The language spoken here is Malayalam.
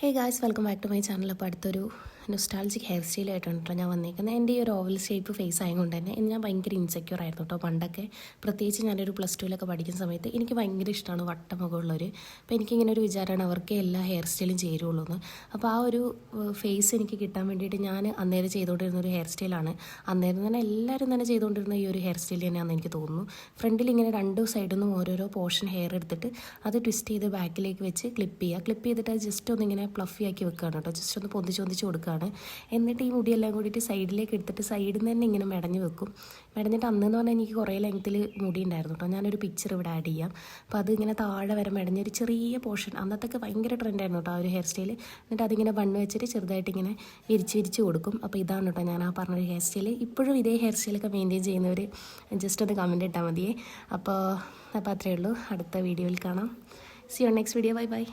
Hey guys, welcome back to my channel. അപ്പോൾ അടുത്തൊരു നൊസ്റ്റാൾജിക് ഹെയർ സ്റ്റൈലായിട്ടാണ് കേട്ടോ ഞാൻ വന്നിരിക്കുന്നത്. എൻ്റെ ഈ ഒരു ഓവൽ ഷേപ്പ് ഫേസ് ആയതുകൊണ്ട് തന്നെ ഞാൻ ഭയങ്കര ഇൻസെക്യൂർ ആയിരുന്നു കേട്ടോ പണ്ടൊക്കെ. പ്രത്യേകിച്ച് ഞാനൊരു +2 പഠിക്കുന്ന സമയത്ത് എനിക്ക് ഭയങ്കര ഇഷ്ടമാണ് വട്ടമുഖമുള്ളവർ. അപ്പോൾ എനിക്കിങ്ങനെ ഒരു വിചാരമാണ് അവർക്ക് എല്ലാ ഹെയർ സ്റ്റൈലും ചേരുള്ളൂ എന്ന്. അപ്പോൾ ആ ഒരു ഫേസ് എനിക്ക് കിട്ടാൻ വേണ്ടിയിട്ട് ഞാൻ അന്നേരം ചെയ്തുകൊണ്ടിരുന്ന ഒരു ഹെയർ സ്റ്റൈലാണ്. അന്നേരം തന്നെ എല്ലാവരും തന്നെ ചെയ്തുകൊണ്ടിരുന്ന ഈ ഒരു ഹെയർ സ്റ്റൈൽ തന്നെയാണെന്ന് എനിക്ക് തോന്നുന്നു. ഫ്രണ്ടിൽ ഇങ്ങനെ രണ്ട് സൈഡിൽ നിന്നും ഓരോരോ പോർഷൻ ഹെയർ എടുത്തിട്ട് അത് ട്വിസ്റ്റ് ചെയ്ത് ബാക്കിലേക്ക് വെച്ച് ക്ലിപ്പ് ചെയ്തിട്ട് അത് ജസ്റ്റ് ഒന്നിങ്ങനെ പ്ലഫി ആക്കി വെക്കുകയാണ് കേട്ടോ. ജസ്റ്റ് ഒന്ന് പൊന്തിച്ച് കൊടുക്കുകയാണ്. എന്നിട്ട് ഈ മുടിയെല്ലാം കൂടിയിട്ട് സൈഡിലേക്ക് എടുത്തിട്ട് സൈഡിൽ നിന്ന് തന്നെ ഇങ്ങനെ മെടഞ്ഞ് വെക്കും. മെടഞ്ഞിട്ട് അന്നെന്ന് പറഞ്ഞാൽ എനിക്ക് കുറേ ലെങ്ത്തിൽ മുടി ഉണ്ടായിരുന്നു കേട്ടോ. ഞാനൊരു പിക്ചർ ഇവിടെ ആഡ് ചെയ്യാം. അപ്പോൾ അതിങ്ങനെ താഴെ വരെ മെടഞ്ഞൊരു ചെറിയ പോർഷൻ അന്നത്തൊക്കെ ഭയങ്കര ട്രെൻഡായിരുന്നു കേട്ടോ ആ ഒരു ഹെയർ സ്റ്റൈൽ. എന്നിട്ട് അതിങ്ങനെ ബണ്ണ് വെച്ചിട്ട് ചെറുതായിട്ട് ഇങ്ങനെ വിരിച്ച് കൊടുക്കും. അപ്പോൾ ഇതാണ് കേട്ടോ ഞാൻ ആ പറഞ്ഞൊരു ഹെയർ സ്റ്റൈൽ. ഇപ്പോഴും ഇതേ ഹെയർ സ്റ്റൈലൊക്കെ മെയിൻറ്റെയിൻ ചെയ്യുന്നവർ ജസ്റ്റ് ഒന്ന് കമൻറ്റ് ഇട്ടാൽ മതിയേ. അപ്പോൾ അത്രയേ ഉള്ളൂ. അടുത്ത വീഡിയോയിൽ കാണാം. See you next video. By.